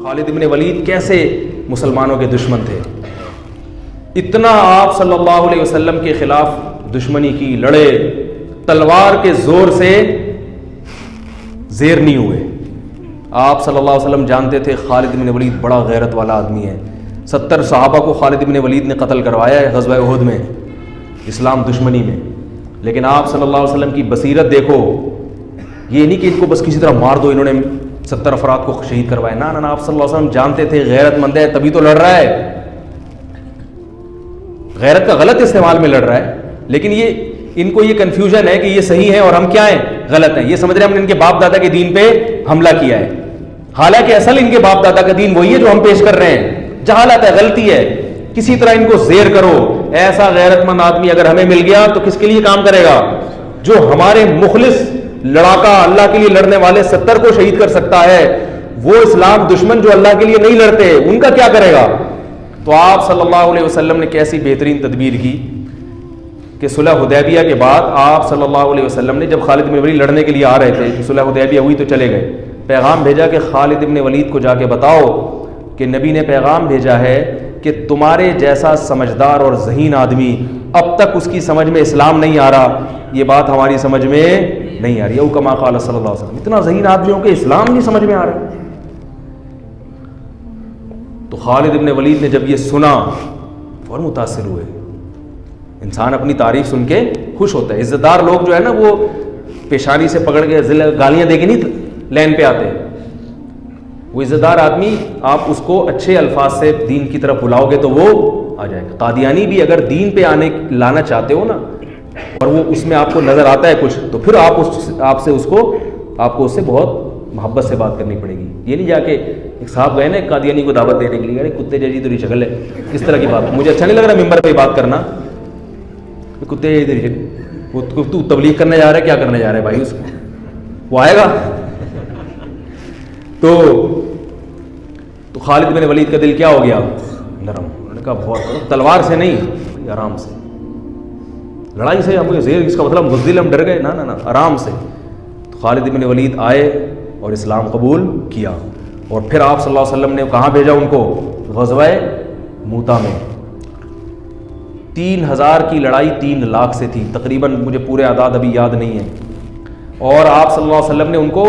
خالد ابن ولید کیسے مسلمانوں کے دشمن تھے، اتنا آپ صلی اللہ علیہ وسلم کے خلاف دشمنی کی، لڑے، تلوار کے زور سے زیر نہیں ہوئے۔ آپ صلی اللہ علیہ وسلم جانتے تھے خالد بن ولید بڑا غیرت والا آدمی ہے، 70 صحابہ کو خالد بن ولید نے قتل کروایا ہے غزوہ احد میں، اسلام دشمنی میں، لیکن آپ صلی اللہ علیہ وسلم کی بصیرت دیکھو، یہ نہیں کہ ان کو بس کسی طرح مار دو، انہوں نے 70 افراد کو شہید کروایا، نہ آپ صلی اللہ علیہ وسلم جانتے تھے غیرت مند ہے تبھی تو لڑ رہا ہے، غیرت کا غلط استعمال میں لڑ رہا ہے، لیکن ان کو یہ کنفیوژن ہے کہ یہ صحیح ہے اور ہم کیا ہیں، غلط ہیں، یہ سمجھ رہے ہیں ہم نے ان کے باپ دادا کے دین پہ حملہ کیا ہے، حالانکہ اصل ان کے باپ دادا کا دین وہی ہے جو ہم پیش کر رہے ہیں، جہالت ہے، غلطی ہے، کسی طرح ان کو زیر کرو۔ ایسا غیرت مند آدمی اگر ہمیں مل گیا تو کس کے لیے کام کرے گا؟ جو ہمارے مخلص لڑاکا اللہ کے لیے لڑنے والے 70 کو شہید کر سکتا ہے، وہ اسلام دشمن جو اللہ کے لیے نہیں لڑتے ان کا کیا کرے گا؟ تو آپ صلی اللہ علیہ وسلم نے کیسی بہترین تدبیر کی کہ صلح حدیبیہ کے بعد آپ صلی اللہ علیہ وسلم نے جب خالد بن ولید لڑنے کے لیے آ رہے تھے کہ صلح حدیبیہ ہوئی تو چلے گئے، پیغام بھیجا کہ خالد بن ولید کو جا کے بتاؤ کہ نبی نے پیغام بھیجا ہے کہ تمہارے جیسا سمجھدار اور ذہین آدمی اب تک اس کی سمجھ میں اسلام نہیں آ رہا، یہ بات ہماری سمجھ میں نہیں آ رہی، او کما قال صلی اللہ علیہ وسلم، اتنا ذہین آدمیوں کے اسلام نہیں سمجھ میں آ رہا۔ تو خالد بن ولید نے جب یہ سنا فوراً متاثر ہوئے، انسان اپنی تعریف سن کے خوش ہوتا ہے، عزت دار لوگ جو ہے نا وہ پیشانی سے پکڑ کے گالیاں دے کے نہیں لین پہ آتے، وہ عزت دار آدمی آپ اس کو اچھے الفاظ سے دین کی طرف بلاؤ گے تو وہ آ جائے گا۔ قادیانی بھی اگر دین پہ لانا چاہتے ہو نا اور وہ اس میں آپ کو نظر آتا ہے کچھ تو پھر آپ کو اس سے بہت محبت سے بات کرنی پڑے گی، یہ نہیں جا کے ایک صاحب گئے نا قادیانی کو دعوت دینے کے لیے، ارے کتے جیسی تیری شکل ہے، اس طرح کی بات مجھے اچھا نہیں لگ رہا ممبر پہ بات کرنا، کتے جیسی تیری شکل، تو تبلیغ کرنے جا رہا ہے، کیا کرنے جا رہا ہے بھائی، اس وہ آئے گا۔ تو خالد بن ولید کا دل کیا ہو گیا؟ نرم، انہوں نے کہا بہت، تلوار سے نہیں، آرام سے، لڑائی سے ہم زیر، اس کا مطلب مزدل ہم ڈر گئے، نہ آرام سے۔ تو خالد بن ولید آئے اور اسلام قبول کیا، اور پھر آپ صلی اللہ علیہ وسلم نے کہاں بھیجا ان کو؟ غزوہ موتا میں۔ 3000 کی لڑائی 3 لاکھ سے تھی تقریباً، مجھے پورے اعداد ابھی یاد نہیں ہیں، اور آپ صلی اللہ علیہ وسلم نے ان کو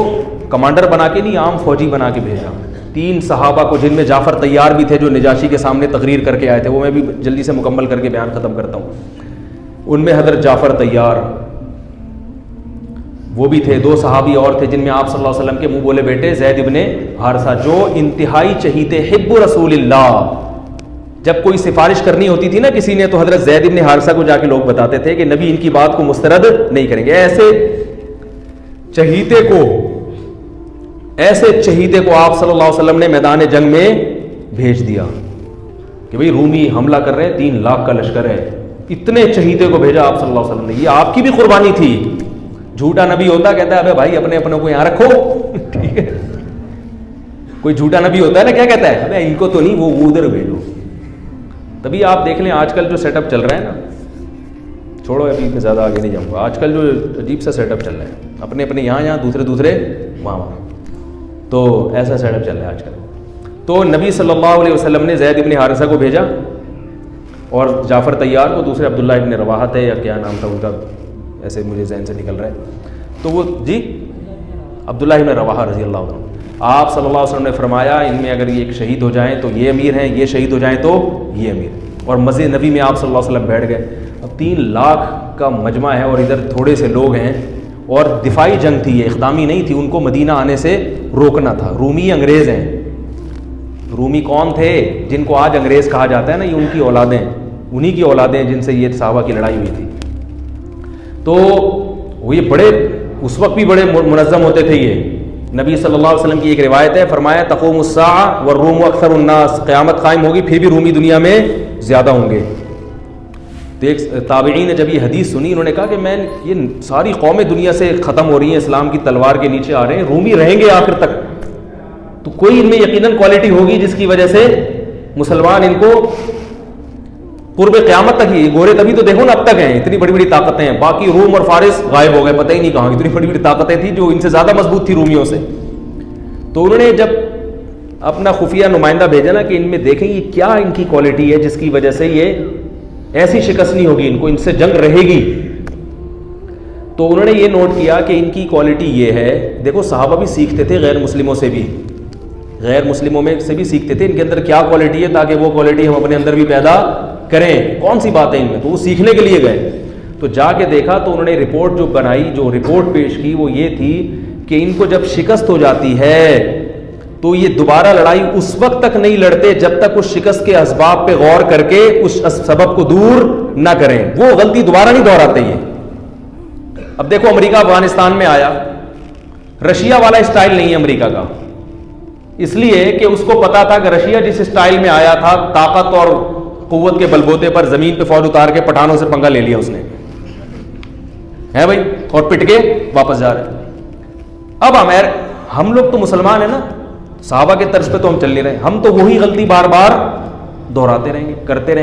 کمانڈر بنا کے نہیں، عام فوجی بنا کے بھیجا۔ 3 صحابہ کو، جن میں جعفر طیار بھی تھے جو نجاشی کے سامنے تقریر کر کے آئے تھے، وہ میں بھی جلدی سے مکمل کر کے بیان ختم کرتا ہوں، ان میں حضرت جعفر طیار وہ بھی تھے، 2 صحابی اور تھے جن میں آپ صلی اللہ علیہ وسلم کے منہ بولے بیٹے زید ابن حارثہ، جو انتہائی چہیتے حب رسول اللہ، جب کوئی سفارش کرنی ہوتی تھی نا کسی نے تو حضرت زید ابن حارثہ کو جا کے لوگ بتاتے تھے کہ نبی ان کی بات کو مسترد نہیں کریں گے۔ ایسے چہیتے کو آپ صلی اللہ علیہ وسلم نے میدان جنگ میں بھیج دیا کہ بھئی رومی حملہ کر رہے ہیں، 3 لاکھ کا لشکر ہے، اتنے چہیتے کو بھیجا آپ صلی اللہ علیہ وسلم نے، یہ آپ کی بھی قربانی تھی۔ جھوٹا نبی ہوتا کہتا ہے ابے بھائی اپنے کو یہاں رکھو، ٹھیک ہے، کوئی جھوٹا نبی ہوتا ہے نا کیا کہتا ہے، ابے ان کو تو نہیں، وہ ادھر بھیجو۔ تبھی آپ دیکھ لیں آج کل جو سیٹ اپ چل رہا ہے نا، چھوڑو ابھی میں زیادہ آگے نہیں جاؤں گا، آج کل جو عجیب سا سیٹ اپ چل رہا ہے، اپنے یہاں دوسرے وہاں، تو ایسا سیٹ اپ چل رہا ہے آج کل۔ تو نبی صلی اللہ علیہ وسلم نے زید ابن حارثہ کو بھیجا اور جعفر طیار کو، دوسرے عبداللہ ابن رواحہ تھے یا کیا نام تھا ان کا، ایسے مجھے ذہن سے نکل رہا ہے، تو وہ عبداللہ ابن رواحہ رضی اللہ عنہ، آپ صلی اللہ علیہ وسلم نے فرمایا ان میں اگر یہ ایک شہید ہو جائیں تو یہ امیر ہیں، یہ شہید ہو جائیں تو یہ امیر، اور مسجد نبی میں آپ صلی اللہ علیہ وسلم بیٹھ گئے۔ اب 3 لاکھ کا مجمع ہے اور ادھر تھوڑے سے لوگ ہیں، اور دفاعی جنگ تھی، یہ اقدامی نہیں تھی، ان کو مدینہ آنے سے روکنا تھا۔ رومی انگریز ہیں، رومی کون تھے جن کو آج انگریز کہا جاتا ہے نا، یہ ان کی اولادیں، انہی کی اولادیں جن سے یہ صحابہ کی لڑائی ہوئی تھی۔ تو وہ یہ بڑے اس وقت بھی بڑے منظم ہوتے تھے یہ، نبی صلی اللہ علیہ وسلم کی ایک روایت ہے، فرمایا تقوم الساعہ والروم اکثر الناس، قیامت قائم ہوگی پھر بھی رومی دنیا میں زیادہ ہوں گے۔ تو ایک تابعین نے جب یہ حدیث سنی، انہوں نے کہا کہ میں یہ ساری قومیں دنیا سے ختم ہو رہی ہیں، اسلام کی تلوار کے نیچے آ رہے ہیں، رومی رہیں گے آخر تک، تو کوئی ان میں یقیناً کوالٹی ہوگی جس کی وجہ سے مسلمان ان کو قرب قیامت تک ہی، گورے تبھی تو دیکھو نا اب تک ہیں، اتنی بڑی بڑی طاقتیں ہیں، باقی روم اور فارس غائب ہو گئے، پتہ ہی نہیں کہاں، اتنی بڑی بڑی طاقتیں تھیں جو ان سے زیادہ مضبوط تھی رومیوں سے۔ تو انہوں نے جب اپنا خفیہ نمائندہ بھیجا نا کہ ان میں دیکھیں یہ کیا ان کی کوالٹی ہے جس کی وجہ سے یہ ایسی شکست نہیں ہوگی، ان کو ان سے جنگ رہے گی. تو انہوں نے یہ نوٹ کیا کہ ان کی کوالٹی یہ ہے. دیکھو صحابہ بھی سیکھتے تھے غیر مسلموں سے بھی، غیر مسلموں میں سے بھی سیکھتے تھے ان کے اندر کیا کوالٹی ہے تاکہ وہ کوالٹی ہم اپنے اندر بھی پیدا کریں. کون سی بات ہے ان میں؟ تو وہ سیکھنے کے لیے گئے. تو جا کے دیکھا تو انہوں نے رپورٹ جو بنائی، جو رپورٹ پیش کی وہ یہ تھی کہ ان کو جب شکست ہو جاتی ہے تو یہ دوبارہ لڑائی اس وقت تک نہیں لڑتے جب تک اس شکست کے اسباب پہ غور کر کے اس سبب کو دور نہ کریں. وہ غلطی دوبارہ نہیں دہراتے یہ. اب دیکھو امریکہ افغانستان میں آیا، رشیا والا اسٹائل نہیں ہے امریکہ کا، اس لیے کہ اس کو پتا تھا کہ رشیا جس اسٹائل میں آیا تھا طاقت اور قوت کے بلبوتے پر زمین پہ فوج اتار کے پٹھانوں سے پنگا لے لیا اس نے، ہے بھائی، اور پٹ کے واپس جا رہے. اب ہم لوگ تو مسلمان ہیں نا، صحابہ کے طرز پہ تو ہم چل نہیں رہے، ہم تو وہی غلطی بار بار دہراتے رہیں گے، کرتے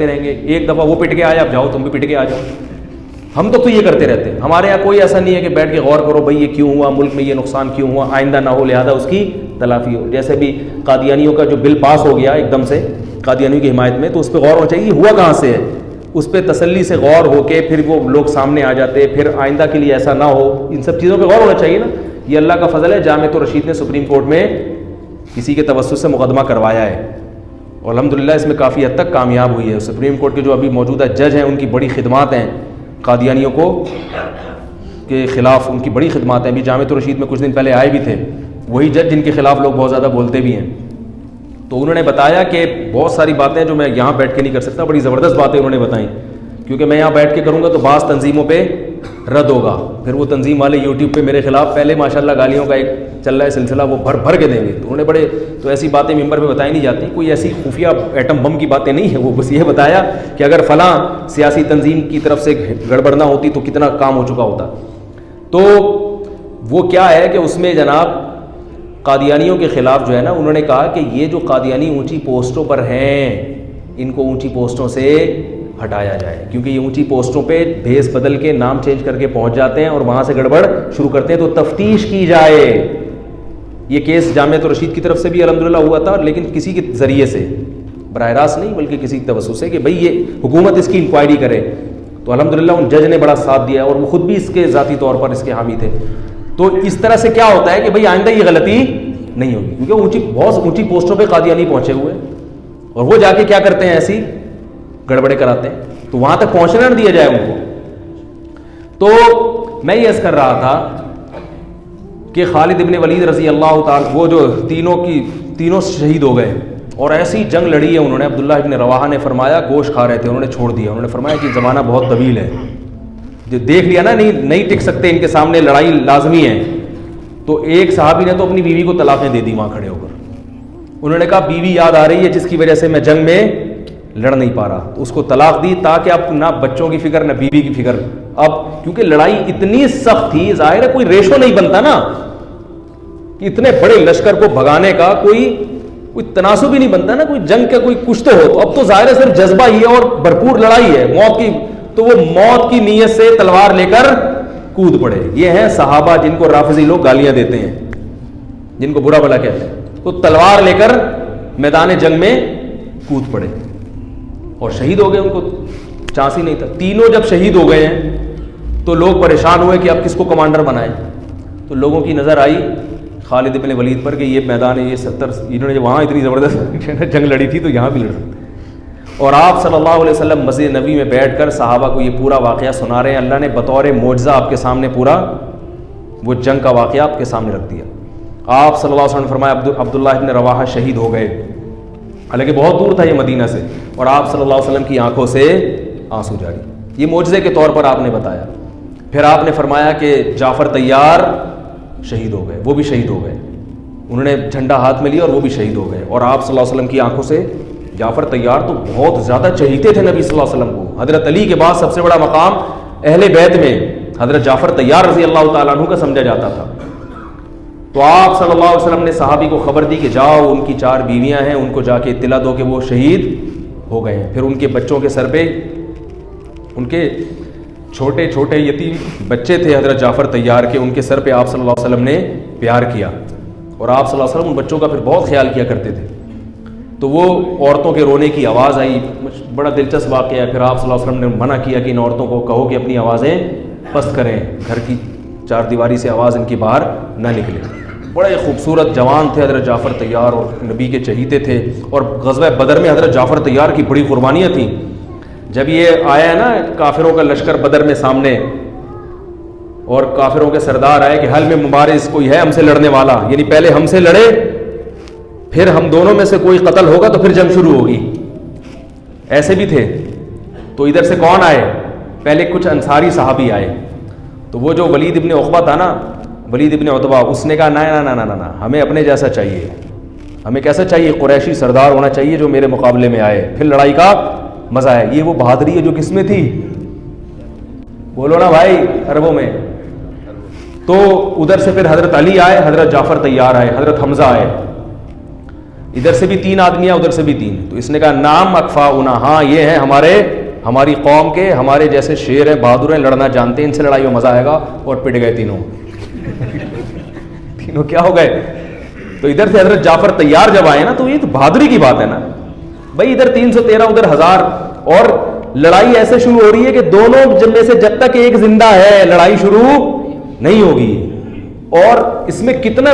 رہیں گے. ایک دفعہ وہ پٹ کے آیا، اب جاؤ تم بھی پٹ کے آ جاؤ. ہم تو یہ کرتے رہتے ہیں. ہمارے یہاں کوئی ایسا نہیں ہے کہ بیٹھ کے غور کرو بھائی یہ کیوں ہوا، ملک میں یہ نقصان کیوں ہوا، آئندہ نہ ہو لہذا اس کی تلافی ہو. جیسے بھی قادیانیوں کا جو بل پاس ہو گیا ایک دم سے قادیانیوں کی حمایت میں، تو اس پہ غور ہونا چاہیے ہوا کہاں سے ہے، اس پہ تسلی سے غور ہو کے پھر وہ لوگ سامنے آ جاتے، پھر آئندہ کے لیے ایسا نہ ہو. ان سب چیزوں پہ غور ہونا چاہیے نا. یہ اللہ کا فضل ہے، جامعۃ الرشید نے سپریم کورٹ میں کسی کے توسط سے مقدمہ کروایا ہے اور الحمدللہ اس میں کافی حد تک کامیاب ہوئی ہے. سپریم کورٹ کے جو ابھی موجودہ جج ہیں ان کی بڑی خدمات ہیں قادیانیوں کو کے خلاف، ان کی بڑی خدمات ہیں. ابھی جامعۃ الرشید میں کچھ دن پہلے آئے بھی تھے وہی جج جن کے خلاف لوگ بہت زیادہ بولتے بھی ہیں. تو انہوں نے بتایا کہ بہت ساری باتیں جو میں یہاں بیٹھ کے نہیں کر سکتا، بڑی زبردست باتیں انہوں نے بتائیں، کیونکہ میں یہاں بیٹھ کے کروں گا تو بعض تنظیموں پہ رد ہوگا، پھر وہ تنظیم والے یوٹیوب پہ میرے خلاف پہلے ماشاءاللہ گالیوں کا ایک چل رہا ہے سلسلہ، وہ بھر کے دیں گے. تو انہوں نے بڑے تو ایسی باتیں ممبر پہ بتائی نہیں جاتی، کوئی ایسی خفیہ ایٹم بم کی باتیں نہیں ہیں. وہ بس یہ بتایا کہ اگر فلاں سیاسی تنظیم کی طرف سے گڑبڑ نہ ہوتی تو کتنا کام ہو چکا ہوتا. تو وہ کیا ہے کہ اس میں جناب قادیانیوں کے خلاف جو ہے نا انہوں نے کہا کہ یہ جو قادیانی اونچی پوسٹوں پر ہیں ان کو اونچی پوسٹوں سے ہٹایا جائے، کیونکہ یہ اونچی پوسٹوں پہ بھیس بدل کے نام چینج کر کے پہنچ جاتے ہیں اور وہاں سے گڑبڑ شروع کرتے ہیں. تو تفتیش کی جائے. یہ کیس جامعۃ الرشید کی طرف سے بھی الحمدللہ ہوا تھا، لیکن کسی کے ذریعے سے، براہ راست نہیں بلکہ کسی کے توسط سے، کہ بھئی یہ حکومت اس کی انکوائری کرے. تو الحمدللہ ان جج نے بڑا ساتھ دیا اور وہ خود بھی اس کے ذاتی طور پر اس کے حامی تھے. تو اس طرح سے کیا ہوتا ہے کہ بھئی آئندہ یہ غلطی نہیں ہوگی، کیونکہ بہت اونچی پوسٹوں پہ قادیانی پہنچے ہوئے اور وہ جا کے کیا کرتے ہیں، ایسی گڑبڑے کراتے ہیں. تو وہاں تک پہنچنا نہ دیا جائے ان کو. تو میں یہ عرض کر رہا تھا کہ خالد ابن ولید رضی اللہ تعالی، وہ جو تینوں شہید ہو گئے اور ایسی جنگ لڑی ہے انہوں نے. عبداللہ ابن رواحہ نے فرمایا، گوشت کھا رہے تھے انہوں نے چھوڑ دیا، انہوں نے فرمایا کہ زمانہ بہت طویل ہے، جو دیکھ لیا نا نہیں ٹک سکتے، ان کے سامنے لڑائی لازمی ہے. تو ایک صحابی نے تو اپنی بیوی کو طلاقیں دے دی وہاں کھڑے ہو کر. انہوں نے کہا بیوی یاد آ رہی ہے جس کی وجہ سے میں جنگ میں لڑ نہیں پا رہا، تو اس کو طلاق دی تاکہ اب نہ بچوں کی فکر نہ بیوی کی فکر. اب کیونکہ لڑائی اتنی سخت تھی، ظاہر ہے کوئی ریشو نہیں بنتا نا کہ اتنے بڑے لشکر کو بھگانے کا کوئی تناسب ہی نہیں بنتا نا، کوئی جنگ کا کوئی کچھ تو ہو. تو اب تو ظاہر ہے صرف جذبہ ہی ہے اور بھرپور لڑائی ہے موت کی. تو وہ موت کی نیت سے تلوار لے کر کود پڑے. یہ ہیں صحابہ جن کو رافضی لوگ گالیاں دیتے ہیں، جن کو برا بھلا کہتے ہیں. تو تلوار لے کر میدان جنگ میں کود پڑے اور شہید ہو گئے. ان کو چانس ہی نہیں تھا. تینوں جب شہید ہو گئے ہیں تو لوگ پریشان ہوئے کہ اب کس کو کمانڈر بنائیں. تو لوگوں کی نظر آئی خالد ابن ولید پر کہ یہ میدان ہے، یہ 70 انہوں نے وہاں اتنی زبردست جنگ لڑی تھی تو یہاں بھی لڑ سکتے. اور آپ صلی اللہ علیہ وسلم مسجد نبی میں بیٹھ کر صحابہ کو یہ پورا واقعہ سنا رہے ہیں. اللہ نے بطور معجزہ آپ کے سامنے پورا وہ جنگ کا واقعہ آپ کے سامنے رکھ دیا. آپ صلی اللہ علیہ وسلم نے فرمایا عبداللہ ابن رواحہ شہید ہو گئے، حالانکہ بہت دور تھا یہ مدینہ سے، اور آپ صلی اللہ علیہ وسلم کی آنکھوں سے آنسو جاری. یہ معجزے کے طور پر آپ نے بتایا. پھر آپ نے فرمایا کہ جعفر طیار شہید ہو گئے، وہ بھی شہید ہو گئے. انہوں نے جھنڈا ہاتھ میں لیا اور وہ بھی شہید ہو گئے. اور آپ صلی اللہ علیہ وسلم کی آنکھوں سے جعفر طیار تو بہت زیادہ چہیتے تھے نبی صلی اللہ علیہ وسلم کو. حضرت علی کے بعد سب سے بڑا مقام اہل بیت میں حضرت جعفر طیار رضی اللہ تعالیٰ عنہ کا سمجھا جاتا تھا. تو آپ صلی اللہ علیہ وسلم نے صحابی کو خبر دی کہ جاؤ ان کی 4 بیویاں ہیں، ان کو جا کے اطلاع دو کہ وہ شہید ہو گئے ہیں. پھر ان کے بچوں کے سر پہ، ان کے چھوٹے چھوٹے یتیم بچے تھے حضرت جعفر طیار کے، ان کے سر پہ آپ صلی اللہ علیہ وسلم نے پیار کیا اور آپ صلی اللہ علیہ وسلم ان بچوں کا پھر بہت خیال کیا کرتے تھے. تو وہ عورتوں کے رونے کی آواز آئی, بڑا دلچسپ واقعہ ہے. پھر آپ صلی اللہ علیہ وسلم نے منع کیا کہ ان عورتوں کو کہو کہ اپنی آوازیں پست کریں, گھر کی چار دیواری سے آواز ان کی باہر نہ نکلے. بڑے خوبصورت جوان تھے حضرت جعفر طیار, اور نبی کے چہیتے تھے. اور غزوہ بدر میں حضرت جعفر طیار کی بڑی قربانیاں تھیں. جب یہ آیا ہے نا کافروں کا لشکر بدر میں سامنے, اور کافروں کے سردار آئے کہ حل میں مبارز کوئی ہے ہم سے لڑنے والا, یعنی پہلے ہم سے لڑے پھر ہم دونوں میں سے کوئی قتل ہوگا تو پھر جنگ شروع ہوگی, ایسے بھی تھے. تو ادھر سے کون آئے, پہلے کچھ انصاری صحابی آئے. تو وہ جو ولید ابن عقبہ تھا نا, ولید ابن عتبہ, اس نے کہا نہ ہمیں اپنے جیسا چاہیے, ہمیں کیسا چاہیے, قریشی سردار ہونا چاہیے جو میرے مقابلے میں آئے, پھر لڑائی کا مزہ ہے. یہ وہ بہادری ہے جو کس میں تھی, بولو نا بھائی, عربوں میں. تو ادھر سے پھر حضرت علی آئے, حضرت جعفر طیار آئے, حضرت حمزہ آئے. ادھر سے بھی 3 آدمی آئے, ادھر سے بھی 3. تو اس نے کہا نام اکفاؤنا, ہاں یہ ہیں ہماری قوم کے, ہمارے جیسے شیر ہیں, بہادر ہیں, لڑنا جانتے ہیں, ان سے لڑائی میں مزہ آئے گا. اور پٹ گئے تینوں تینوں کیا ہو گئے. تو ادھر سے حضرت جعفر طیار جب آئے نا, تو یہ تو بہادری کی بات ہے نا بھائی. ادھر 313 ادھر 1000, اور لڑائی ایسے شروع ہو رہی ہے کہ دونوں میں سے جب تک ایک زندہ ہے لڑائی شروع نہیں ہوگی. اور اس میں کتنا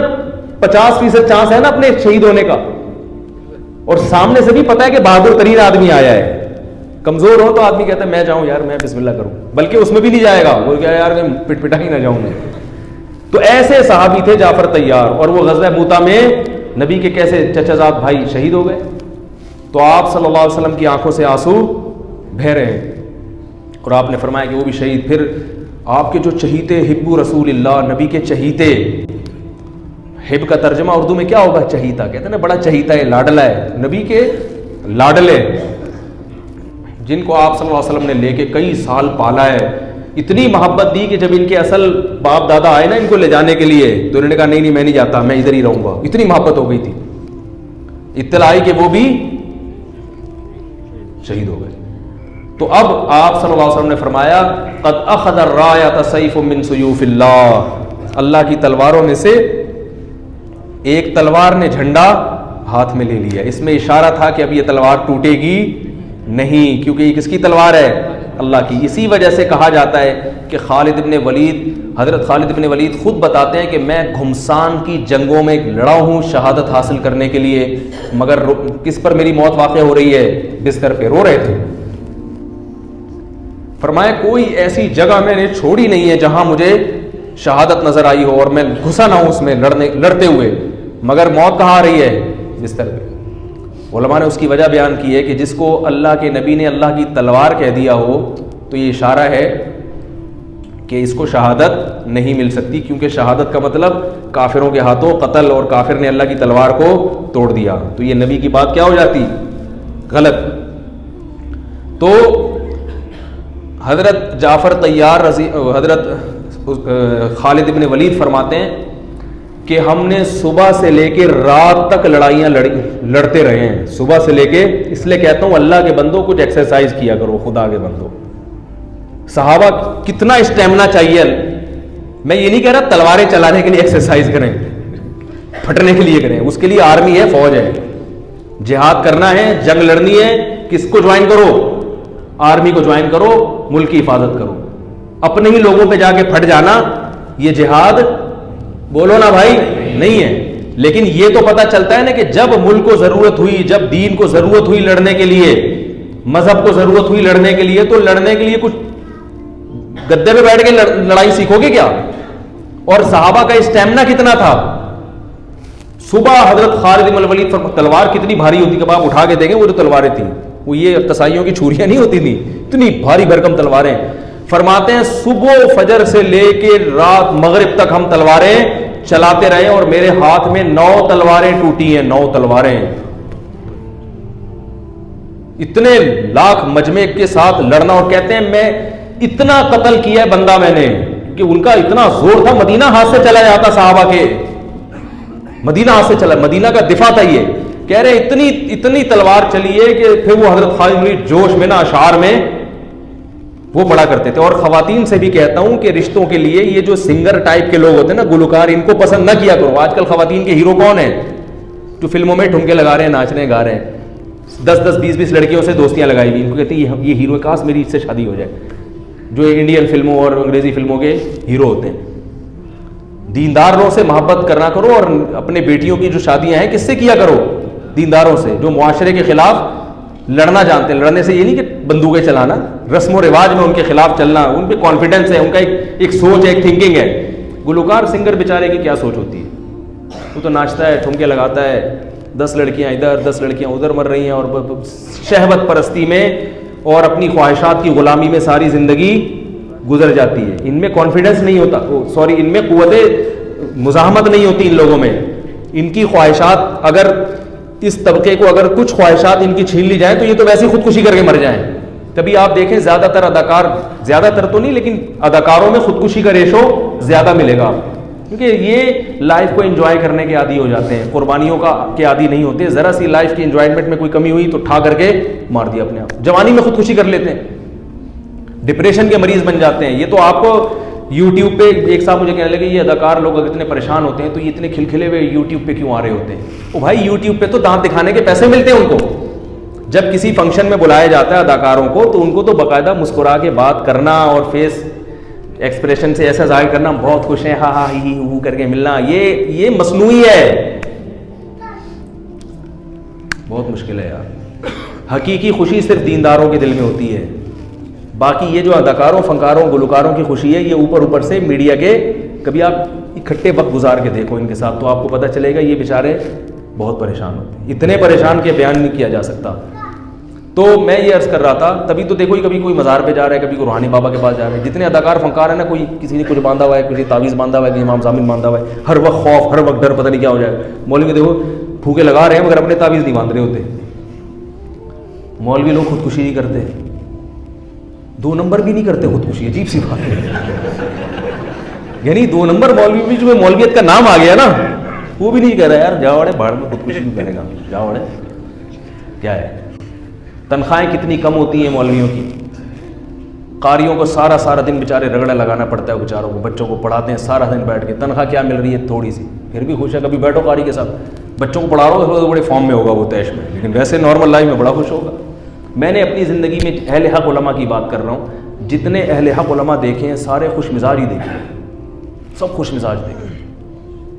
50% چانس ہے نا اپنے شہید ہونے کا. اور سامنے سے بھی پتا ہے کہ بہادر ترین آدمی آیا ہے. کمزور ہو تو آدمی کہتا ہے میں جاؤں یار, میں بسم اللہ کروں, بلکہ اس میں بھی نہیں جائے گا, وہ کہا یار میں پٹ پٹا ہی نہ جاؤں میں. تو ایسے صحابی تھے جعفر طیار. اور وہ غزوہ موتا میں نبی کے کیسے چچا زاد بھائی شہید ہو گئے. تو آپ صلی اللہ علیہ وسلم کی آنکھوں سے آنسو بہہ رہے ہیں, اور آپ نے فرمایا کہ وہ بھی شہید. پھر آپ کے جو چہیتے, حب رسول اللہ, نبی کے چہیتے. حب کا ترجمہ اردو میں کیا ہوگا, چہیتا. کہتے ہیں نا بڑا چہیتا ہے, لاڈلا ہے, نبی کے لاڈلے, جن کو آپ صلی اللہ علیہ وسلم نے لے کے کئی سال پالا ہے. اتنی محبت دی کہ جب ان کے اصل باپ دادا آئے نا ان کو لے جانے کے لیے, تو انہوں نے کہا نہیں میں نہیں جاتا, میں ادھر ہی رہوں گا. اتنی محبت ہو گئی تھی. اطلاع آئی کہ وہ بھی شہید ہو گئے. تو اب آپ صلی اللہ علیہ وسلم نے فرمایا قد اخذ الرایۃ سیف من سیوف اللہ, اللہ کی تلواروں میں سے ایک تلوار نے جھنڈا ہاتھ میں لے لیا. اس میں اشارہ تھا کہ اب یہ تلوار ٹوٹے گی نہیں, کیونکہ یہ کس کی تلوار ہے, اللہ کی. اسی وجہ سے کہا جاتا ہے کہ خالد ابن ولید, حضرت خالد ابن ولید خود بتاتے ہیں کہ میں گھمسان کی جنگوں میں لڑا ہوں شہادت حاصل کرنے کے لیے, مگر کس پر میری موت واقع ہو رہی ہے, بستر پہ رو رہے تھے. فرمایا کوئی ایسی جگہ میں نے چھوڑی نہیں ہے جہاں مجھے شہادت نظر آئی ہو اور میں گھسا نہ ہوں اس میں لڑتے ہوئے, مگر موت کہاں آ رہی ہے, بستر پہ. علماء نے اس کی وجہ بیان کی ہے کہ جس کو اللہ کے نبی نے اللہ کی تلوار کہہ دیا ہو تو یہ اشارہ ہے کہ اس کو شہادت نہیں مل سکتی, کیونکہ شہادت کا مطلب کافروں کے ہاتھوں قتل, اور کافر نے اللہ کی تلوار کو توڑ دیا. تو یہ نبی کی بات کیا ہو جاتی, غلط. تو حضرت جعفر طیار حضرت خالد ابن ولید فرماتے ہیں کہ ہم نے صبح سے لے کے رات تک لڑائیاں لڑتے رہے ہیں, صبح سے لے کے. اس لیے کہتا ہوں اللہ کے بندوں کچھ ایکسرسائز کیا کرو, خدا کے بندوں. صحابہ کتنا اسٹیمنا چاہیے. میں یہ نہیں کہہ رہا تلواریں چلانے کے لیے ایکسرسائز کریں, پھٹنے کے لیے کریں, اس کے لیے آرمی ہے, فوج ہے. جہاد کرنا ہے, جنگ لڑنی ہے, کس کو جوائن کرو, آرمی کو جوائن کرو, ملک کی حفاظت کرو. اپنے ہی لوگوں پہ جا کے پھٹ جانا یہ جہاد بولو نا بھائی نہیں ہے. لیکن یہ تو پتہ چلتا ہے نا کہ جب ملک کو ضرورت ہوئی, جب دین کو ضرورت ہوئی لڑنے کے لیے, مذہب کو ضرورت ہوئی لڑنے کے لیے, تو لڑنے کے لیے کچھ گدے پہ بیٹھ کے لڑائی سیکھو گے کیا. اور صحابہ کا اسٹیمنا کتنا تھا. صبح حضرت خالد بن الولید تلوار کتنی بھاری ہوتی کہ آپ اٹھا کے دیکھیں, وہ جو تلواریں تھیں وہ یہ تسائیوں کی چھریاں نہیں ہوتی تھیں, اتنی بھاری بھرکم تلواریں. فرماتے ہیں صبح فجر سے لے کے رات مغرب تک ہم تلواریں چلاتے رہے, اور میرے ہاتھ میں 9 تلواریں ٹوٹی ہیں, 9 تلواریں. اتنے لاکھ مجمع کے ساتھ لڑنا, اور کہتے ہیں میں اتنا قتل کیا ہے بندہ میں نے کہ ان کا اتنا زور تھا, مدینہ ہاتھ سے چلا جاتا صحابہ کے, مدینہ ہاتھ سے چلا, مدینہ کا دفاع تھا. یہ کہہ رہے اتنی تلوار چلی ہے کہ پھر وہ حضرت خالد بن جوش میں نا اشعار میں وہ پڑھا کرتے تھے. اور خواتین سے بھی کہتا ہوں کہ رشتوں کے لیے یہ جو سنگر ٹائپ کے لوگ ہوتے ہیں نا, گلوکار, ان کو پسند نہ کیا کرو. آج کل خواتین کے ہیرو کون ہیں؟ جو فلموں میں ٹھمکے لگا رہے ہیں, ناچ رہے ہیں, گا رہے ہیں, 10 20 لڑکیوں سے دوستیاں لگائی ہوئی. ان کو کہتے ہیں یہ ہیرو, کاش میری اس سے شادی ہو جائے. جو انڈین فلموں اور انگریزی فلموں کے ہیرو ہوتے ہیں. دینداروں سے محبت کرنا کرو, اور اپنے بیٹیوں کی جو شادیاں ہیں کس سے کیا کرو؟ دینداروں سے, جو معاشرے کے خلاف لڑنا جانتے ہیں. لڑنے سے یہ نہیں کہ بندوقیں چلانا, رسم و رواج میں ان کے خلاف چلنا. ان پہ کانفیڈنس ہے, ان کا ایک سوچ ہے, ایک تھنکنگ ہے. گلوکار سنگر بیچارے کی کیا سوچ ہوتی ہے؟ وہ تو ناچتا ہے, ٹھمکے لگاتا ہے, 10 لڑکیاں ادھر 10 لڑکیاں ادھر مر رہی ہیں, اور شہوت پرستی میں اور اپنی خواہشات کی غلامی میں ساری زندگی گزر جاتی ہے. ان میں کانفیڈنس نہیں ہوتا, ان میں قوت مزاحمت نہیں ہوتی ان لوگوں میں. ان کی خواہشات, اگر اس طبقے کو اگر کچھ خواہشات ان کی چھین لی جائیں تو یہ تو ویسے ہی خودکشی کر کے مر جائیں. کبھی آپ دیکھیں زیادہ تر اداکار, زیادہ تر تو نہیں لیکن اداکاروں میں خودکشی کا ریشو زیادہ ملے گا, کیونکہ یہ لائف کو انجوائے کرنے کے عادی ہو جاتے ہیں, قربانیوں کے عادی نہیں ہوتے. ذرا سی لائف کی انجوائمنٹ میں کوئی کمی ہوئی تو ٹھا کر کے مار دیا اپنے آپ. جوانی میں خودکشی کر لیتے ہیں, ڈپریشن کے مریض بن جاتے ہیں. یہ تو آپ کو یوٹیوب پہ ایک صاحب مجھے کہنے لگے یہ اداکار لوگ اگر اتنے پریشان ہوتے ہیں تو یہ اتنے کھلکھلے ہوئے یوٹیوب پہ کیوں آ رہے ہوتے ہیں؟ او بھائی, یوٹیوب پہ تو دانت دکھانے کے پیسے ملتے ہیں ان کو. جب کسی فنکشن میں بلایا جاتا ہے اداکاروں کو تو ان کو تو باقاعدہ مسکرا کے بات کرنا اور فیس ایکسپریشن سے ایسا ظاہر کرنا, بہت خوش ہیں, ہاں ہاں ہی ہو کر کے ملنا, یہ مصنوعی ہے. بہت مشکل ہے یار. حقیقی خوشی صرف دینداروں کے دل میں ہوتی ہے. باقی یہ جو اداکاروں, فنکاروں, گلوکاروں کی خوشی ہے یہ اوپر سے میڈیا کے. کبھی آپ اکٹھے وقت گزار کے دیکھو ان کے ساتھ تو آپ کو پتہ چلے گا یہ بیچارے بہت پریشان ہوتے ہیں. اتنے پریشان کہ بیان نہیں کیا جا سکتا. تو میں یہ عرض کر رہا تھا, تبھی تو دیکھو کبھی کوئی مزار پہ جا رہا ہے, کبھی کوئی روحانی بابا کے پاس جا رہا ہے. جتنے اداکار فنکار ہیں نا, کوئی کسی نے کچھ باندھا ہوا ہے, کسی تعویذ باندھا ہوا ہے, کسی امام ضامن باندھا ہوا ہے, ہر وقت خوف, ہر وقت ڈر, پتہ نہیں کیا ہو جائے. مولوی دیکھو پھوکے لگا رہے ہیں مگر اپنے تعویذ نہیں باندھ رہے ہوتے. مولوی لوگ خودکشی نہیں کرتے, 2 نمبر بھی نہیں کرتے خودکشی. عجیب سی بات ہے. یعنی 2 نمبر مولوی بھی, جو مولویت کا نام آ گیا نا, وہ بھی نہیں کہہ رہا یار جاؤ اڑے بھاڑ میں, خودکشی نہیں کرے گا, جاؤ اڑے. کیا ہے, تنخواہیں کتنی کم ہوتی ہیں مولویوں کی. قاریوں کو سارا دن بیچارے رگڑا لگانا پڑتا ہے بیچاروں کو. بچوں کو پڑھاتے ہیں سارا دن بیٹھ کے, تنخواہ کیا مل رہی ہے تھوڑی سی, پھر بھی خوش ہے. کبھی بیٹھو قاری کے ساتھ, بچوں کو پڑھا رہا ہو تو بڑے فارم میں ہوگا وہ تیش میں, لیکن ویسے نارمل لائف میں بڑا خوش ہوگا. میں نے اپنی زندگی میں اہل حق علماء کی بات کر رہا ہوں, جتنے اہل حق علماء دیکھے ہیں سارے خوش مزاج ہی دیکھے ہیں. سب خوش مزاج دیکھے,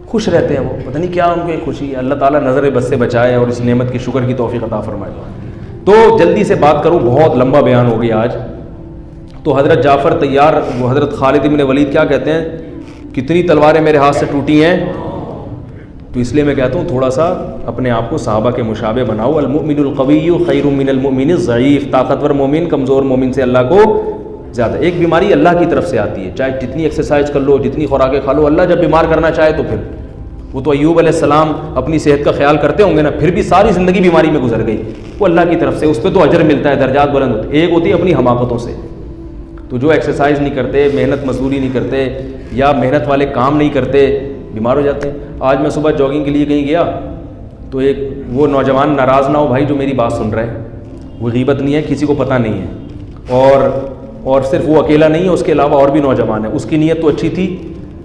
خوش رہتے ہیں. وہ پتہ نہیں کیا ان کو ایک خوشی ہے. اللہ تعالیٰ نظر بد سے بچائے اور اس نعمت کی شکر کی توفیق عطا فرمائے. تو جلدی سے بات کروں, بہت لمبا بیان ہو گیا آج. تو حضرت جعفر طیار, وہ حضرت خالد ابن ولید کیا کہتے ہیں, کتنی تلواریں میرے ہاتھ سے ٹوٹی ہیں. تو اس لیے میں کہتا ہوں تھوڑا سا اپنے آپ کو صحابہ کے مشابہ بناؤ. المؤمن القوی خیر من المؤمن الضعیف, طاقتور مومن کمزور مومن سے اللہ کو زیادہ. ایک بیماری اللہ کی طرف سے آتی ہے, چاہے جتنی ایکسرسائز کر لو, جتنی خوراکیں کھا لو, اللہ جب بیمار کرنا چاہے تو پھر. وہ تو ایوب علیہ السلام اپنی صحت کا خیال کرتے ہوں گے نا, پھر بھی ساری زندگی بیماری میں گزر گئی. وہ اللہ کی طرف سے, اس پہ تو اجر ملتا ہے, درجات بلند ہوتے. ایک ہوتی ہے اپنی حماقتوں سے. تو جو ایکسرسائز نہیں کرتے, محنت مزدوری نہیں کرتے, یا محنت والے کام نہیں کرتے, بیمار ہو جاتے ہیں. آج میں صبح جاگنگ کے لیے کہیں گیا تو ایک وہ نوجوان, ناراض نہ ہو بھائی جو میری بات سن رہے ہیں, وہ غیبت نہیں ہے, کسی کو پتہ نہیں ہے. اور صرف وہ اکیلا نہیں ہے, اس کے علاوہ اور بھی نوجوان ہیں. اس کی نیت تو اچھی تھی,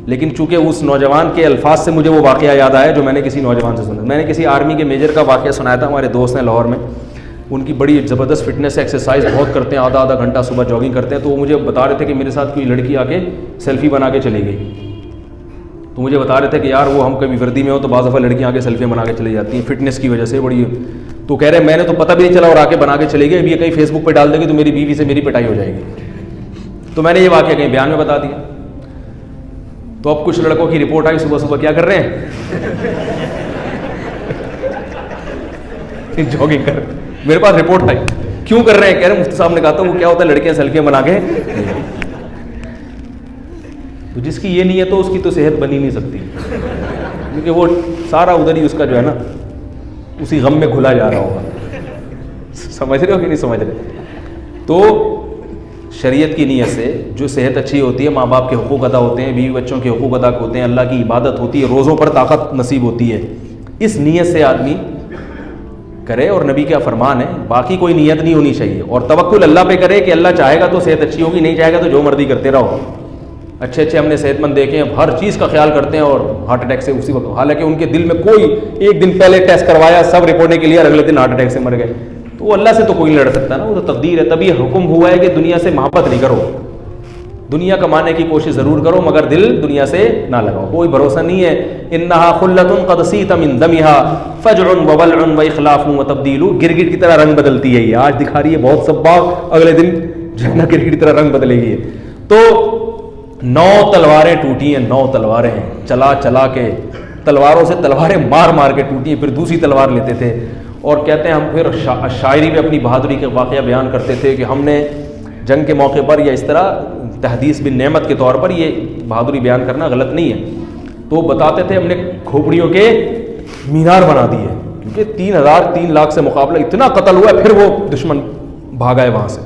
لیکن چونکہ اس نوجوان کے الفاظ سے مجھے وہ واقعہ یاد آیا جو میں نے کسی نوجوان سے سنا. میں نے کسی آرمی کے میجر کا واقعہ سنایا تھا, ہمارے دوست ہیں لاہور میں. ان کی بڑی زبردست فٹنس ایکسرسائز بہت کرتے ہیں, آدھا گھنٹہ صبح جاگنگ کرتے ہیں. تو وہ مجھے بتا رہے تھے کہ میرے ساتھ کوئی لڑکی آ کے سیلفی بنا کے چلی گئی. تو مجھے بتا رہے تھے کہ یار وہ ہم کبھی وردی میں ہو تو بعض دفعہ لڑکیاں آ کے سیلفی بنا کے چلی جاتی ہیں فٹنس کی وجہ سے بڑی. تو کہہ رہے میں نے تو پتہ بھی نہیں چلا اور آ کے بنا کے چلی گئی. اب یہ کہیں فیس بک پہ ڈال دے گی تو میری بیوی سے میری پٹائی ہو جائے گی. تو میں نے یہ واقعہ کہیں بیان میں بتا دیا. تو اب کچھ لڑکوں کی رپورٹ آئی, صبح کیا کر رہے ہیں, جاگنگ کر. میرے پاس رپورٹ آئی, کیوں کر رہے ہیں, کہہ رہے مفتی صاحب نے کہا تھا وہ کیا ہوتا ہے لڑکیاں سیلفیاں بنا کے. تو جس کی یہ نہیں ہے تو اس کی تو صحت بنی نہیں سکتی, کیونکہ وہ سارا ادھر ہی اس کا جو ہے نا اسی غم میں گھلا جا رہا ہوگا. سمجھ رہے ہو کہ نہیں سمجھ رہے. تو شریعت کی نیت سے جو صحت اچھی ہوتی ہے, ماں باپ کے حقوق ادا ہوتے ہیں, بیوی بچوں کے حقوق ادا ہوتے ہیں, اللہ کی عبادت ہوتی ہے, روزوں پر طاقت نصیب ہوتی ہے, اس نیت سے آدمی کرے اور نبی کا فرمان ہے, باقی کوئی نیت نہیں ہونی چاہیے, اور توکل اللہ پہ کرے کہ اللہ چاہے گا تو صحت اچھی ہوگی, نہیں چاہے گا تو جو مرضی کرتے رہو. اچھے ہم نے صحت مند دیکھے ہیں, ہر چیز کا خیال کرتے ہیں اور ہارٹ اٹیک سے اسی وقت, حالانکہ ان کے دل میں کوئی ایک دن پہلے ٹیسٹ کروایا, سب رپورٹیں کلیئر, اگلے دن ہارٹ اٹیک سے مر گئے. تو وہ اللہ سے تو کوئی نہیں لڑ سکتا نا, وہ تو تقدیر ہے. تبھی حکم ہوا ہے کہ دنیا سے محبت نہیں کرو, دنیا کمانے کی کوشش ضرور کرو مگر دل دنیا سے نہ لگاؤ, کوئی بھروسہ نہیں ہے. انہا خلۃ قد سیت من دمہا فجع وولع واخلاف وتبدیل, گرگٹ کی طرح رنگ بدلتی ہے یہ, آج دکھا رہی ہے بہت سباق, اگلے دن جو ہے نا گرگٹ کی طرح رنگ بدلے گی. تو 9 تلواریں ٹوٹی ہیں, 9 تلواریں چلا چلا کے, تلواروں سے تلواریں مار مار کے ٹوٹی ہیں, پھر دوسری تلوار لیتے تھے. اور کہتے ہیں ہم پھر شاعری میں اپنی بہادری کے واقعہ بیان کرتے تھے کہ ہم نے جنگ کے موقع پر یا اس طرح تحدیث بن نعمت کے طور پر یہ بہادری بیان کرنا غلط نہیں ہے. تو بتاتے تھے ہم نے کھوپڑیوں کے مینار بنا دیے, کیونکہ 3 لاکھ سے مقابلہ اتنا قتل ہوا ہے, پھر وہ دشمن بھاگا ہے وہاں سے.